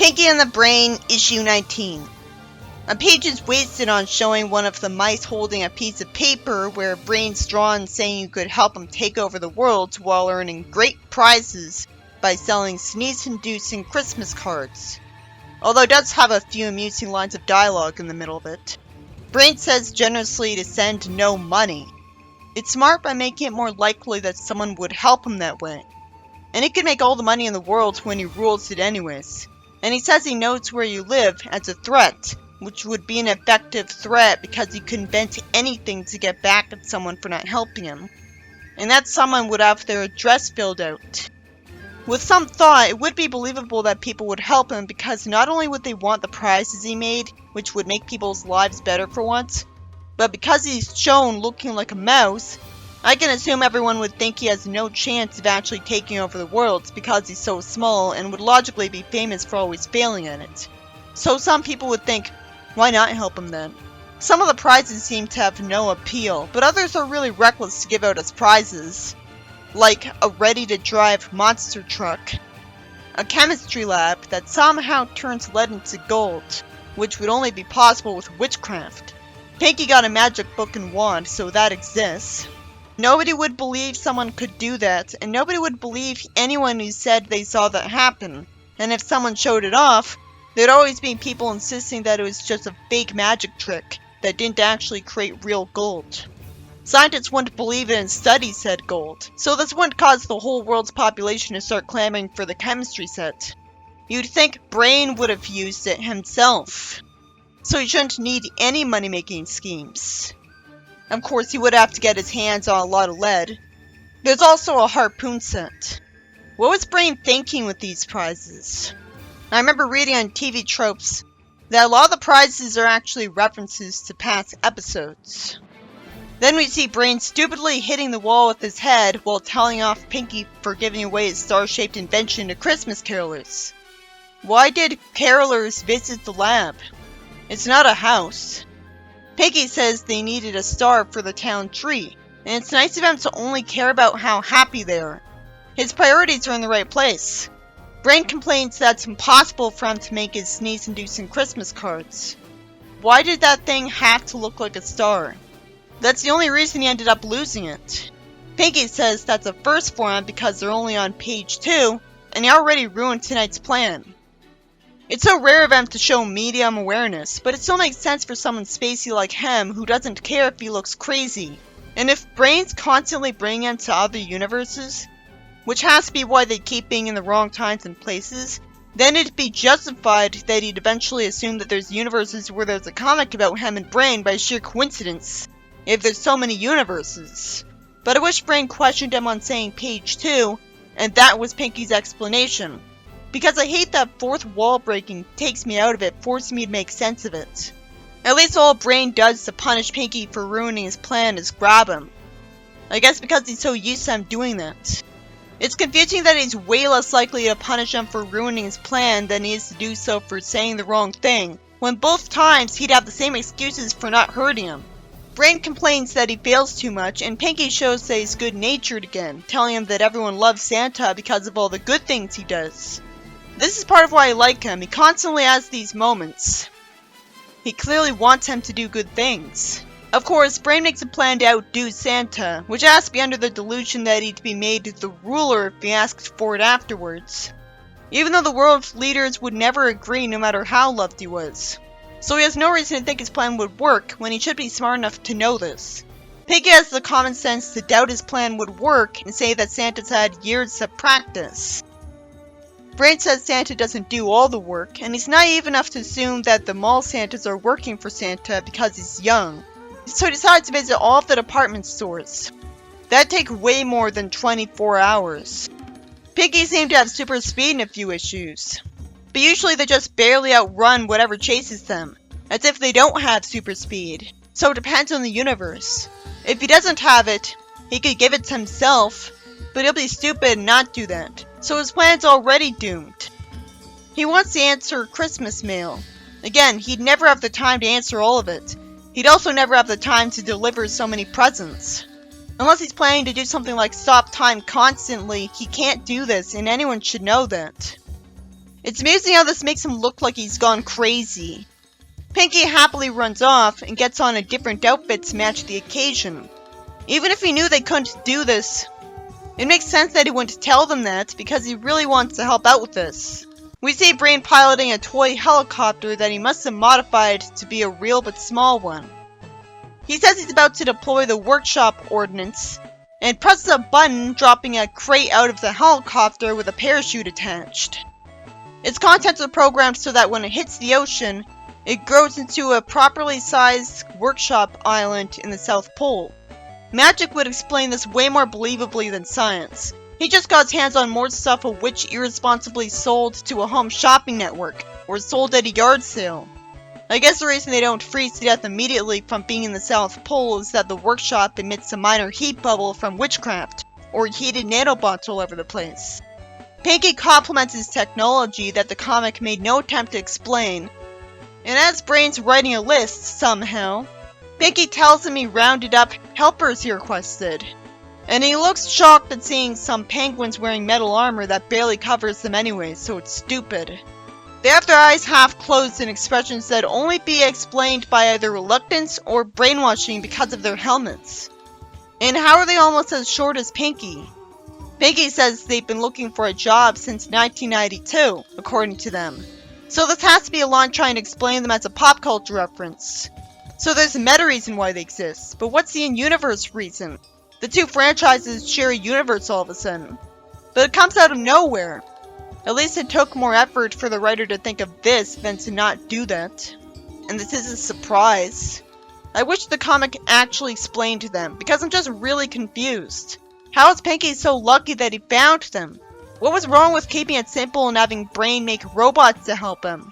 Pinky and the Brain, Issue 19. A page is wasted on showing one of the mice holding a piece of paper where a brain's drawn saying you could help him take over the world while earning great prizes by selling sneeze-inducing Christmas cards. Although it does have a few amusing lines of dialogue in the middle of it. Brain says generously to send no money. It's smart by making it more likely that someone would help him that way. And he could make all the money in the world when he rules it anyways. And he says he knows where you live as a threat, which would be an effective threat because he could invent anything to get back at someone for not helping him. And that someone would have their address filled out. With some thought, it would be believable that people would help him because not only would they want the prizes he made, which would make people's lives better for once, but because he's shown looking like a mouse, I can assume everyone would think he has no chance of actually taking over the world because he's so small and would logically be famous for always failing at it. So some people would think, why not help him then? Some of the prizes seem to have no appeal, but others are really reckless to give out as prizes. Like a ready-to-drive monster truck, a chemistry lab that somehow turns lead into gold, which would only be possible with witchcraft. Pinky got a magic book and wand, so that exists. Nobody would believe someone could do that, and nobody would believe anyone who said they saw that happen. And if someone showed it off, there'd always be people insisting that it was just a fake magic trick that didn't actually create real gold. Scientists wouldn't believe it and studies said gold, so this wouldn't cause the whole world's population to start clamoring for the chemistry set. You'd think Brain would have used it himself, so he shouldn't need any money-making schemes. Of course, he would have to get his hands on a lot of lead. There's also a harpoon set. What was Brain thinking with these prizes? I remember reading on TV tropes that a lot of the prizes are actually references to past episodes. Then we see Brain stupidly hitting the wall with his head while telling off Pinky for giving away his star-shaped invention to Christmas carolers. Why did carolers visit the lab? It's not a house. Pinky says they needed a star for the town tree, and it's nice of him to only care about how happy they are. His priorities are in the right place. Brain complains that it's impossible for him to make his sneeze-inducing Christmas cards. Why did that thing have to look like a star? That's the only reason he ended up losing it. Pinky says that's a first for him because they're only on page 2, and he already ruined tonight's plan. It's so rare of him to show medium awareness, but it still makes sense for someone spacey like him who doesn't care if he looks crazy. And if Brain's constantly bringing him to other universes, which has to be why they keep being in the wrong times and places, then it'd be justified that he'd eventually assume that there's universes where there's a comic about him and Brain by sheer coincidence, if there's so many universes. But I wish Brain questioned him on saying page 2, and that was Pinky's explanation. Because I hate that fourth wall breaking takes me out of it, forcing me to make sense of it. At least all Brain does to punish Pinky for ruining his plan is grab him. I guess because he's so used to him doing that. It's confusing that he's way less likely to punish him for ruining his plan than he is to do so for saying the wrong thing, when both times he'd have the same excuses for not hurting him. Brain complains that he fails too much, and Pinky shows that he's good-natured again, telling him that everyone loves Santa because of all the good things he does. This is part of why I like him. He constantly has these moments. He clearly wants him to do good things. Of course, Brain makes a plan to outdo Santa, which has to be under the delusion that he'd be made the ruler if he asked for it afterwards. Even though the world's leaders would never agree no matter how loved he was. So he has no reason to think his plan would work when he should be smart enough to know this. Pinky has the common sense to doubt his plan would work and say that Santa's had years of practice. Brain says Santa doesn't do all the work, and he's naive enough to assume that the mall Santas are working for Santa because he's young. So he decides to visit all of the department stores. That'd take way more than 24 hours. Pinky seemed to have super speed in a few issues, but usually they just barely outrun whatever chases them, as if they don't have super speed. So it depends on the universe. If he doesn't have it, he could give it to himself, but he'll be stupid and not do that. So his plan's already doomed. He wants to answer Christmas mail. Again, he'd never have the time to answer all of it. He'd also never have the time to deliver so many presents. Unless he's planning to do something like stop time constantly, he can't do this, and anyone should know that. It's amusing how this makes him look like he's gone crazy. Pinky happily runs off and gets on a different outfit to match the occasion. Even if he knew they couldn't do this, it makes sense that he wouldn't tell them that because he really wants to help out with this. We see Brain piloting a toy helicopter that he must have modified to be a real but small one. He says he's about to deploy the workshop ordnance and presses a button, dropping a crate out of the helicopter with a parachute attached. Its contents are programmed so that when it hits the ocean, it grows into a properly sized workshop island in the South Pole. Magic would explain this way more believably than science. He just got his hands on more stuff of which irresponsibly sold to a home shopping network, or sold at a yard sale. I guess the reason they don't freeze to death immediately from being in the South Pole is that the workshop emits a minor heat bubble from witchcraft, or heated nanobots all over the place. Pinky compliments his technology that the comic made no attempt to explain, and as Brain's writing a list somehow, Pinky tells him he rounded up helpers he requested, and he looks shocked at seeing some penguins wearing metal armor that barely covers them anyway, so it's stupid. They have their eyes half closed in expressions that only be explained by either reluctance or brainwashing because of their helmets. And how are they almost as short as Pinky? Pinky says they've been looking for a job since 1992, according to them. So this has to be a line trying to explain them as a pop culture reference. So there's a meta reason why they exist, but what's the in-universe reason? The two franchises share a universe all of a sudden. But it comes out of nowhere. At least it took more effort for the writer to think of this than to not do that. And this is a surprise. I wish the comic actually explained to them, because I'm just really confused. How is Pinky so lucky that he found them? What was wrong with keeping it simple and having Brain make robots to help him?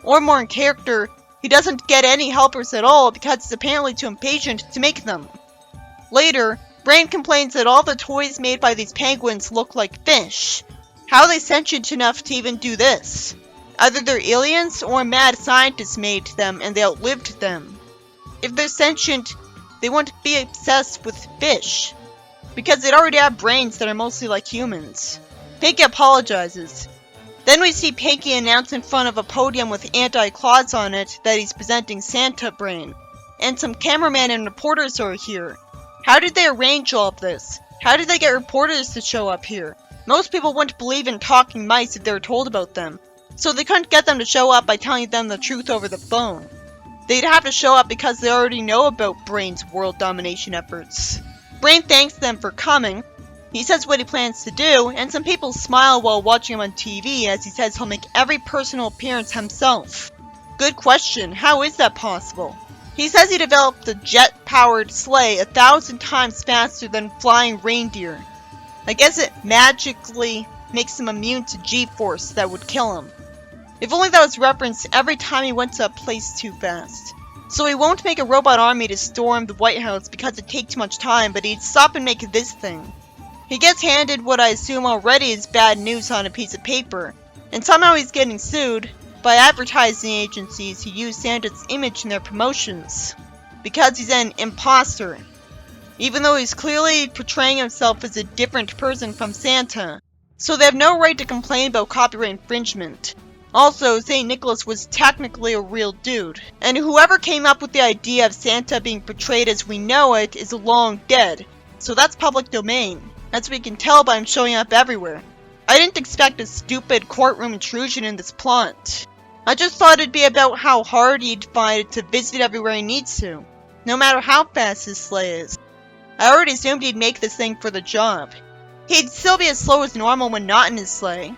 Or more in character, he doesn't get any helpers at all because he's apparently too impatient to make them. Later, Brain complains that all the toys made by these penguins look like fish. How are they sentient enough to even do this? Either they're aliens or mad scientists made them and they outlived them. If they're sentient, they wouldn't be obsessed with fish, because they'd already have brains that are mostly like humans. Pinky apologizes. Then we see Pinky announce in front of a podium with anti-claws on it that he's presenting Santa Brain. And some cameramen and reporters are here. How did they arrange all of this? How did they get reporters to show up here? Most people wouldn't believe in talking mice if they were told about them, so they couldn't get them to show up by telling them the truth over the phone. They'd have to show up because they already know about Brain's world domination efforts. Brain thanks them for coming. He says what he plans to do, and some people smile while watching him on TV as he says he'll make every personal appearance himself. Good question, how is that possible? He says he developed the jet-powered sleigh 1,000 times faster than flying reindeer. I guess it magically makes him immune to G-force that would kill him. If only that was referenced every time he went to a place too fast. So he won't make a robot army to storm the White House because it takes too much time, but he'd stop and make this thing. He gets handed what I assume already is bad news on a piece of paper, and somehow he's getting sued by advertising agencies who use Santa's image in their promotions, because he's an imposter, even though he's clearly portraying himself as a different person from Santa, so they have no right to complain about copyright infringement. Also, St. Nicholas was technically a real dude, and whoever came up with the idea of Santa being portrayed as we know it is long dead, so that's public domain, as we can tell by him showing up everywhere. I didn't expect a stupid courtroom intrusion in this plot. I just thought it'd be about how hard he'd find it to visit everywhere he needs to, no matter how fast his sleigh is. I already assumed he'd make this thing for the job. He'd still be as slow as normal when not in his sleigh.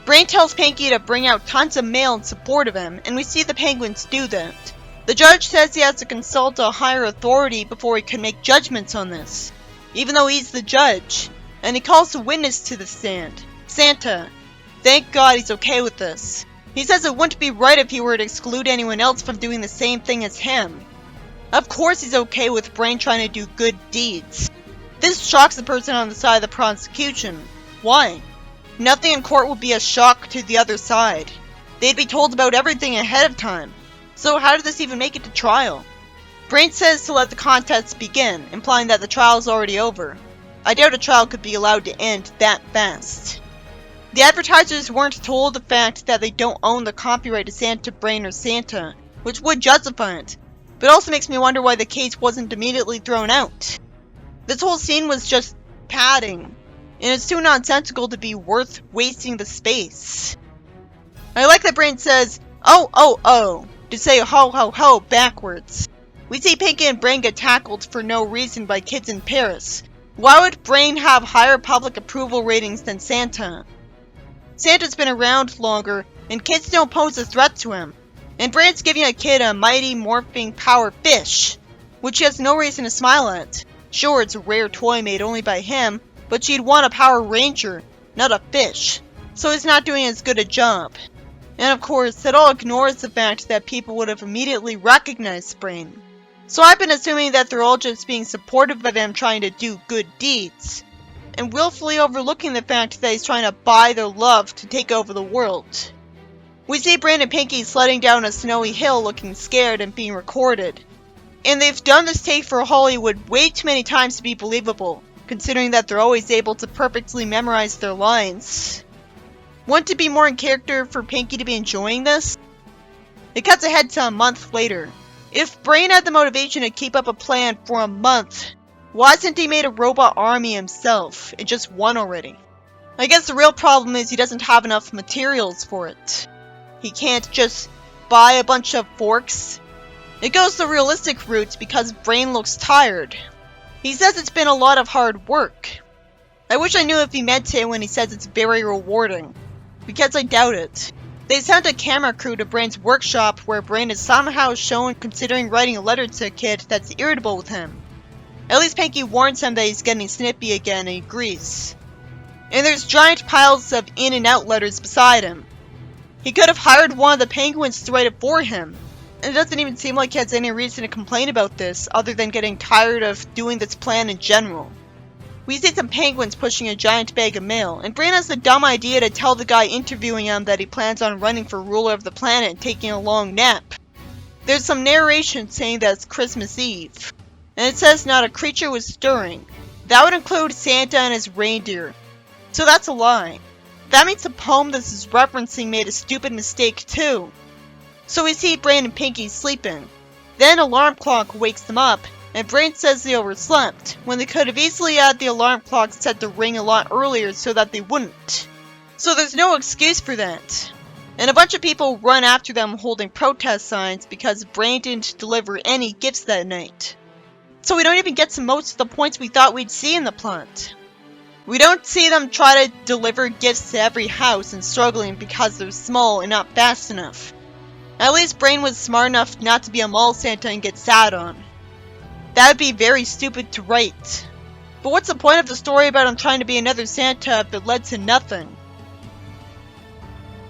Brain tells Pinky to bring out tons of mail in support of him, and we see the penguins do that. The judge says he has to consult a higher authority before he can make judgments on this, even though he's the judge, and he calls a witness to the stand, Santa. Thank God he's okay with this. He says it wouldn't be right if he were to exclude anyone else from doing the same thing as him. Of course he's okay with Brain trying to do good deeds. This shocks the person on the side of the prosecution. Why? Nothing in court would be a shock to the other side. They'd be told about everything ahead of time. So how did this even make it to trial? Brain says to let the contest begin, implying that the trial is already over. I doubt a trial could be allowed to end that fast. The advertisers weren't told the fact that they don't own the copyright to Santa Brain or Santa, which would justify it, but it also makes me wonder why the case wasn't immediately thrown out. This whole scene was just padding, and it's too nonsensical to be worth wasting the space. I like that Brain says, oh, to say ho ho ho backwards. We see Pinky and Brain get tackled for no reason by kids in Paris. Why would Brain have higher public approval ratings than Santa? Santa's been around longer, and kids don't pose a threat to him. And Brain's giving a kid a mighty morphing power fish, which she has no reason to smile at. Sure, it's a rare toy made only by him, but she'd want a Power Ranger, not a fish, so he's not doing as good a job. And of course, that all ignores the fact that people would have immediately recognized Brain. So I've been assuming that they're all just being supportive of him trying to do good deeds, and willfully overlooking the fact that he's trying to buy their love to take over the world. We see Brain and Pinky sledding down a snowy hill looking scared and being recorded. And they've done this take for Hollywood way too many times to be believable, considering that they're always able to perfectly memorize their lines. Wouldn't it be more in character for Pinky to be enjoying this? It cuts ahead to a month later. If Brain had the motivation to keep up a plan for a month, why hasn't he made a robot army himself, and just one already? I guess the real problem is he doesn't have enough materials for it. He can't just buy a bunch of forks. It goes the realistic route because Brain looks tired. He says it's been a lot of hard work. I wish I knew if he meant it when he says it's very rewarding, because I doubt it. They sent a camera crew to Brain's workshop where Brain is somehow shown considering writing a letter to a kid that's irritable with him. At least Pinky warns him that he's getting snippy again and he agrees. And there's giant piles of in and out letters beside him. He could have hired one of the penguins to write it for him. And it doesn't even seem like he has any reason to complain about this other than getting tired of doing this plan in general. We see some penguins pushing a giant bag of mail, and Brain has the dumb idea to tell the guy interviewing him that he plans on running for ruler of the planet and taking a long nap. There's some narration saying that it's Christmas Eve, and it says not a creature was stirring. That would include Santa and his reindeer. So that's a lie. That means the poem this is referencing made a stupid mistake too. So we see Brain and Pinky sleeping. Then an alarm clock wakes them up, and Brain says they overslept, when they could have easily had the alarm clock set to ring a lot earlier so that they wouldn't. So there's no excuse for that. And a bunch of people run after them holding protest signs because Brain didn't deliver any gifts that night. So we don't even get to most of the points we thought we'd see in the plot. We don't see them try to deliver gifts to every house and struggling because they're small and not fast enough. At least Brain was smart enough not to be a mall Santa and get sat on. That would be very stupid to write. But what's the point of the story about him trying to be another Santa if it led to nothing?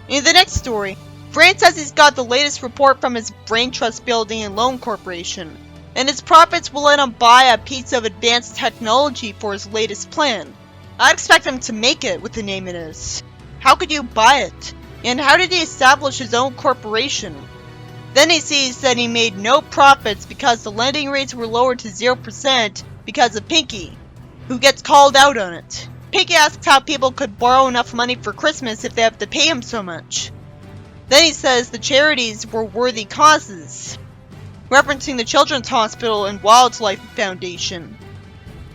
In the next story, Brain says he's got the latest report from his Brain Trust Building and Loan Corporation, and his profits will let him buy a piece of advanced technology for his latest plan. I'd expect him to make it with the name it is. How could you buy it? And how did he establish his own corporation? Then he sees that he made no profits because the lending rates were lowered to 0% because of Pinky, who gets called out on it. Pinky asks how people could borrow enough money for Christmas if they have to pay him so much. Then he says the charities were worthy causes, referencing the Children's Hospital and Wildlife Foundation.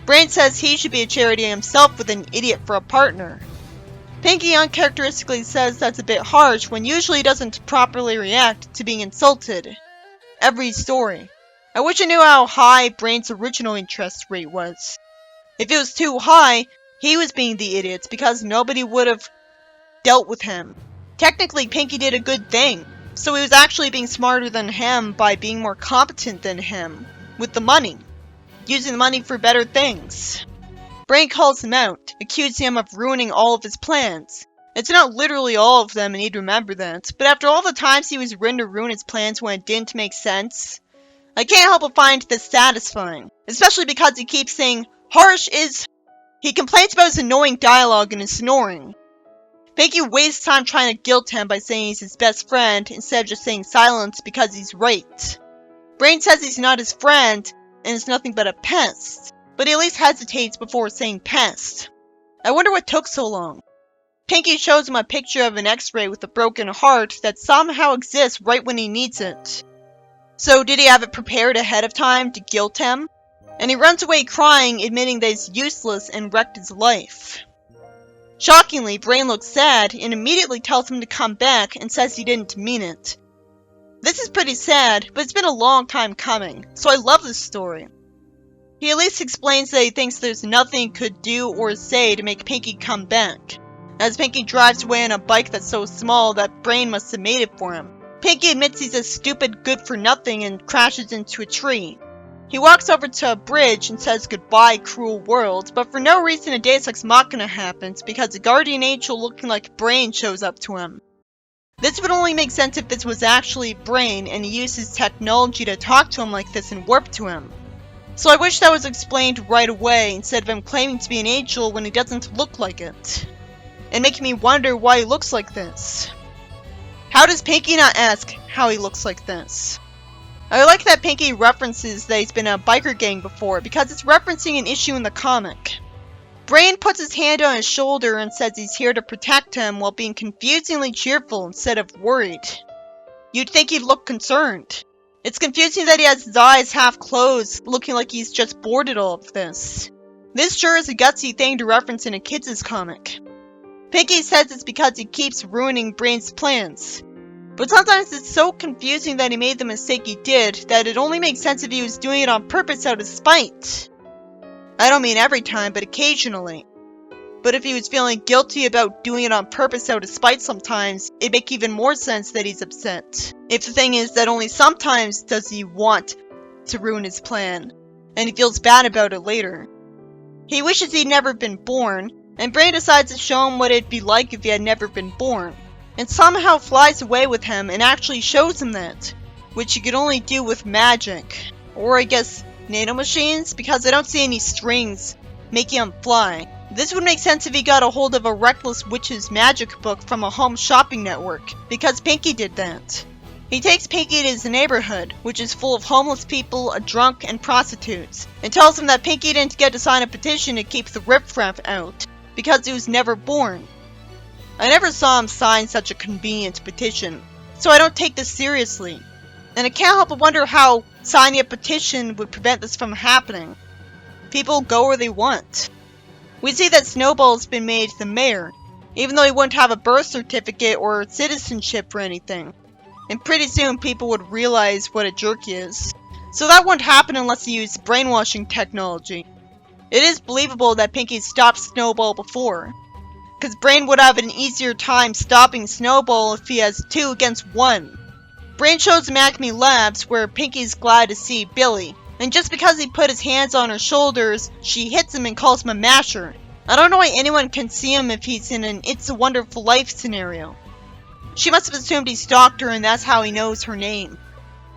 Brain says he should be a charity himself with an idiot for a partner. Pinky uncharacteristically says that's a bit harsh when usually he doesn't properly react to being insulted. Every story. I wish I knew how high Brain's original interest rate was. If it was too high, he was being the idiot because nobody would have dealt with him. Technically, Pinky did a good thing, so he was actually being smarter than him by being more competent than him with the money, using the money for better things. Brain calls him out, accusing him of ruining all of his plans. It's not literally all of them and he'd remember that, but after all the times he was written to ruin his plans when it didn't make sense, I can't help but find this satisfying, especially because he keeps saying, harsh is... He complains about his annoying dialogue and his snoring. Pinky wastes time trying to guilt him by saying he's his best friend instead of just saying silence because he's right. Brain says he's not his friend and is nothing but a pest, but he at least hesitates before saying pest. I wonder what took so long. Pinky shows him a picture of an x-ray with a broken heart that somehow exists right when he needs it. So did he have it prepared ahead of time to guilt him? And he runs away crying, admitting that he's useless and wrecked his life. Shockingly, Brain looks sad and immediately tells him to come back and says he didn't mean it. This is pretty sad, but it's been a long time coming, so I love this story. He at least explains that he thinks there's nothing he could do or say to make Pinky come back, as Pinky drives away on a bike that's so small that Brain must have made it for him. Pinky admits he's a stupid good-for-nothing and crashes into a tree. He walks over to a bridge and says goodbye, cruel world, but for no reason a Deus Ex Machina happens because a guardian angel looking like Brain shows up to him. This would only make sense if this was actually Brain and he used his technology to talk to him like this and warp to him. So I wish that was explained right away instead of him claiming to be an angel when he doesn't look like it. And making me wonder why he looks like this. How does Pinky not ask how he looks like this? I like that Pinky references that he's been in a biker gang before because it's referencing an issue in the comic. Brain puts his hand on his shoulder and says he's here to protect him while being confusingly cheerful instead of worried. You'd think he'd look concerned. It's confusing that he has his eyes half closed, looking like he's just bored at all of this. This sure is a gutsy thing to reference in a kids' comic. Pinky says it's because he keeps ruining Brain's plans. But sometimes it's so confusing that he made the mistake he did that it only makes sense if he was doing it on purpose out of spite. I don't mean every time, but occasionally. But if he was feeling guilty about doing it on purpose out of spite sometimes, it'd make even more sense that he's upset. If the thing is that only sometimes does he want to ruin his plan, and he feels bad about it later. He wishes he'd never been born, and Brain decides to show him what it'd be like if he had never been born. And somehow flies away with him and actually shows him that, which he could only do with magic, or I guess nanomachines, because I don't see any strings making him fly. This would make sense if he got a hold of a reckless witch's magic book from a home shopping network, because Pinky did that. He takes Pinky to his neighborhood, which is full of homeless people, a drunk, and prostitutes, and tells him that Pinky didn't get to sign a petition to keep the riffraff out, because he was never born. I never saw him sign such a convenient petition, so I don't take this seriously. And I can't help but wonder how signing a petition would prevent this from happening. People go where they want. We see that Snowball's been made the mayor, even though he wouldn't have a birth certificate or citizenship or anything. And pretty soon people would realize what a jerk he is. So that wouldn't happen unless he used brainwashing technology. It is believable that Pinky stopped Snowball before, because Brain would have an easier time stopping Snowball if he has 2 against 1. Brain shows him Acme Labs, where Pinky's glad to see Billy, and just because he put his hands on her shoulders, she hits him and calls him a masher. I don't know why anyone can see him if he's in an It's a Wonderful Life scenario. She must have assumed he stalked her and that's how he knows her name.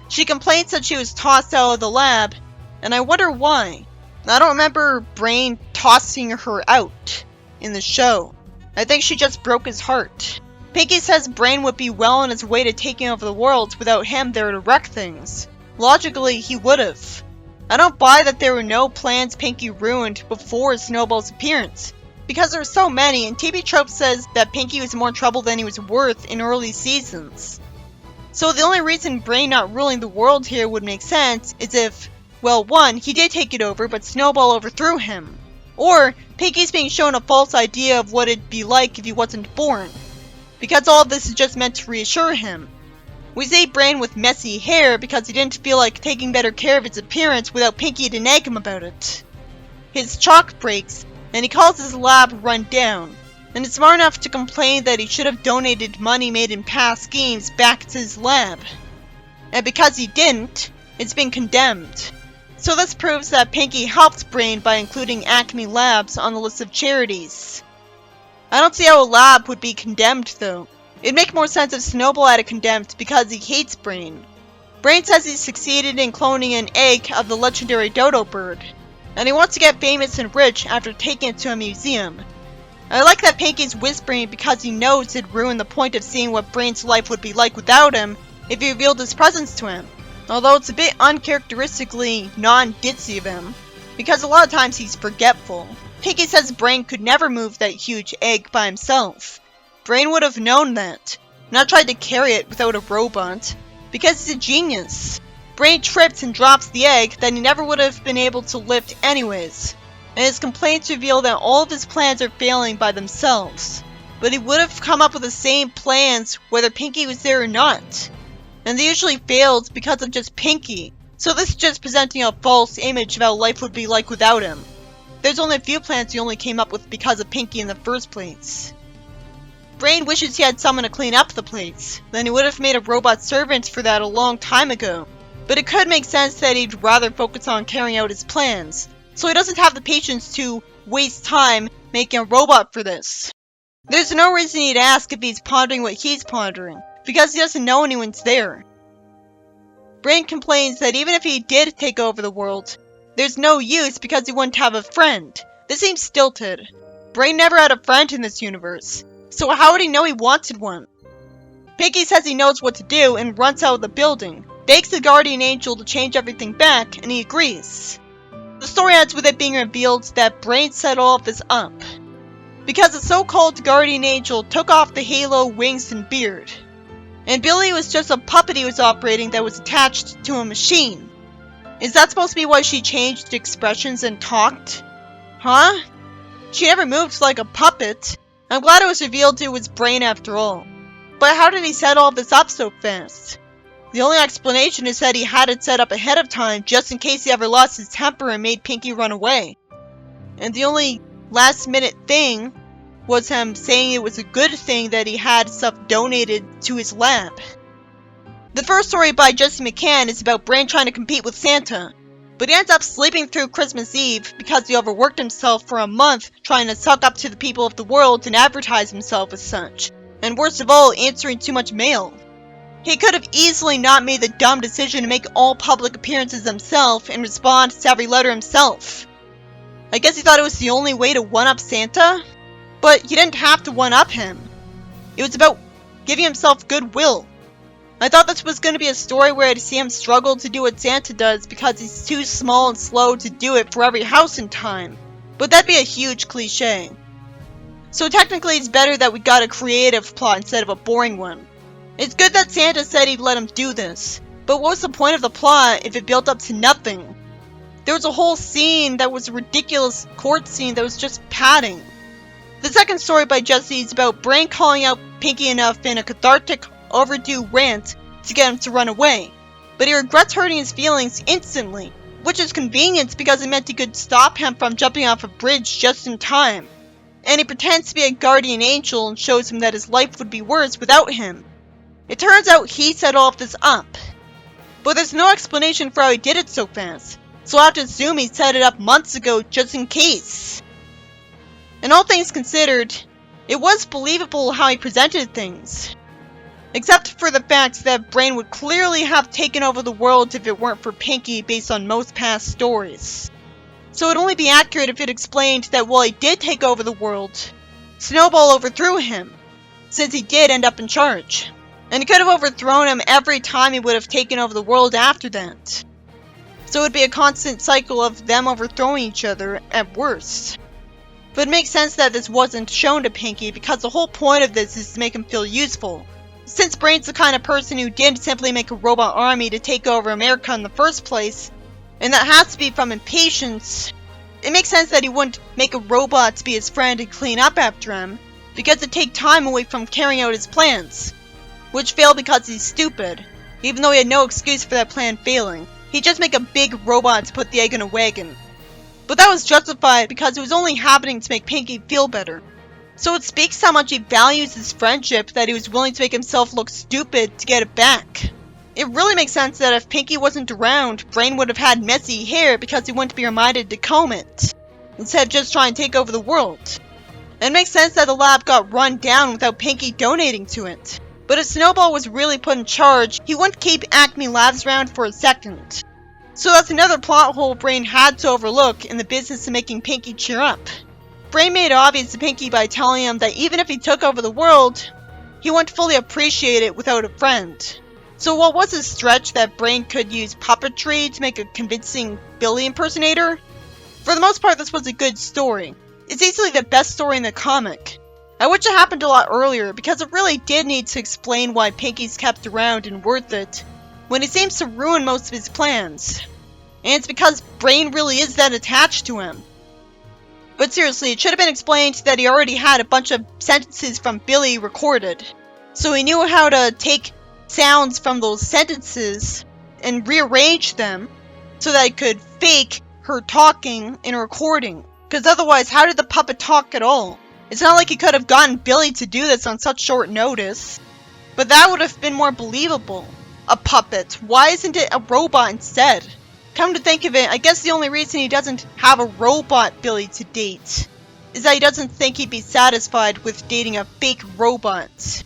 She complains that she was tossed out of the lab, and I wonder why. I don't remember Brain tossing her out in the show. I think she just broke his heart. Pinky says Brain would be well on his way to taking over the world without him there to wreck things. Logically, he would've. I don't buy that there were no plans Pinky ruined before Snowball's appearance, because there are so many, and TV Trope says that Pinky was more trouble than he was worth in early seasons. So the only reason Brain not ruling the world here would make sense is if, well, 1, he did take it over, but Snowball overthrew him. Or, Pinky's being shown a false idea of what it'd be like if he wasn't born, because all of this is just meant to reassure him. We see Brain with messy hair because he didn't feel like taking better care of his appearance without Pinky to nag him about it. His chalk breaks, and he calls his lab run down, and is smart enough to complain that he should have donated money made in past schemes back to his lab. And because he didn't, it's been condemned. So this proves that Pinky helped Brain by including Acme Labs on the list of charities. I don't see how a lab would be condemned though. It'd make more sense if Snowball had it condemned because he hates Brain. Brain says he succeeded in cloning an egg of the legendary dodo bird, and he wants to get famous and rich after taking it to a museum. I like that Pinky's whispering because he knows it'd ruin the point of seeing what Brain's life would be like without him if he revealed his presence to him. Although it's a bit uncharacteristically non-ditzy of him, because a lot of times he's forgetful. Pinky says Brain could never move that huge egg by himself. Brain would have known that, not tried to carry it without a robot, because he's a genius. Brain trips and drops the egg that he never would have been able to lift anyways, and his complaints reveal that all of his plans are failing by themselves. But he would have come up with the same plans whether Pinky was there or not. And they usually failed because of just Pinky, so this is just presenting a false image of how life would be like without him. There's only a few plans he only came up with because of Pinky in the first place. Brain wishes he had someone to clean up the place, then he would have made a robot servant for that a long time ago. But it could make sense that he'd rather focus on carrying out his plans, so he doesn't have the patience to waste time making a robot for this. There's no reason he'd ask if he's pondering what he's pondering, because he doesn't know anyone's there. Brain complains that even if he did take over the world, there's no use because he wouldn't have a friend. This seems stilted. Brain never had a friend in this universe, so how would he know he wanted one? Pinky says he knows what to do and runs out of the building, begs the guardian angel to change everything back, and he agrees. The story ends with it being revealed that Brain set all of this up, because the so-called guardian angel took off the halo, wings, and beard. And Billy was just a puppet he was operating that was attached to a machine. Is that supposed to be why she changed expressions and talked? Huh? She never moved like a puppet. I'm glad it was revealed it was Brain after all. But how did he set all this up so fast? The only explanation is that he had it set up ahead of time just in case he ever lost his temper and made Pinky run away. And the only last minute thing was him saying it was a good thing that he had stuff donated to his lab. The first story by Jesse McCann is about Brain trying to compete with Santa, but he ends up sleeping through Christmas Eve because he overworked himself for a month trying to suck up to the people of the world and advertise himself as such, and worst of all, answering too much mail. He could have easily not made the dumb decision to make all public appearances himself and respond to every letter himself. I guess he thought it was the only way to one-up Santa? But he didn't have to one-up him. It was about giving himself goodwill. I thought this was going to be a story where I'd see him struggle to do what Santa does because he's too small and slow to do it for every house in time. But that'd be a huge cliche. So technically it's better that we got a creative plot instead of a boring one. It's good that Santa said he'd let him do this, but what was the point of the plot if it built up to nothing? There was a whole scene that was a ridiculous court scene that was just padding. The second story by Jesse is about Brain calling out Pinky enough in a cathartic, overdue rant to get him to run away, but he regrets hurting his feelings instantly, which is convenient because it meant he could stop him from jumping off a bridge just in time. And he pretends to be a guardian angel and shows him that his life would be worse without him. It turns out he set all of this up, but there's no explanation for how he did it so fast. So I have to assume he set it up months ago just in case. And all things considered, it was believable how he presented things. Except for the fact that Brain would clearly have taken over the world if it weren't for Pinky based on most past stories. So it'd only be accurate if it explained that while he did take over the world, Snowball overthrew him, since he did end up in charge. And he could have overthrown him every time he would have taken over the world after that. So it would be a constant cycle of them overthrowing each other at worst. But it makes sense that this wasn't shown to Pinky because the whole point of this is to make him feel useful. Since Brain's the kind of person who didn't simply make a robot army to take over America in the first place, and that has to be from impatience, it makes sense that he wouldn't make a robot to be his friend and clean up after him, because it'd take time away from carrying out his plans. Which failed because he's stupid, even though he had no excuse for that plan failing. He'd just make a big robot to put the egg in a wagon. But that was justified because it was only happening to make Pinky feel better. So it speaks how much he values his friendship that he was willing to make himself look stupid to get it back. It really makes sense that if Pinky wasn't around, Brain would have had messy hair because he wouldn't be reminded to comb it, instead of just trying to take over the world. And it makes sense that the lab got run down without Pinky donating to it. But if Snowball was really put in charge, he wouldn't keep Acme Labs around for a second. So that's another plot hole Brain had to overlook in the business of making Pinky cheer up. Brain made it obvious to Pinky by telling him that even if he took over the world, he wouldn't fully appreciate it without a friend. So what was a stretch that Brain could use puppetry to make a convincing Billy impersonator? For the most part, this was a good story. It's easily the best story in the comic. I wish it happened a lot earlier, because it really did need to explain why Pinky's kept around and worth it, when it seems to ruin most of his plans. And it's because Brain really is that attached to him. But seriously, it should have been explained that he already had a bunch of sentences from Billy recorded. So he knew how to take sounds from those sentences and rearrange them so that he could fake her talking in a recording. Because otherwise, how did the puppet talk at all? It's not like he could have gotten Billy to do this on such short notice. But that would have been more believable. A puppet. Why isn't it a robot instead? Come to think of it, I guess the only reason he doesn't have a robot Billy to date is that he doesn't think he'd be satisfied with dating a fake robot.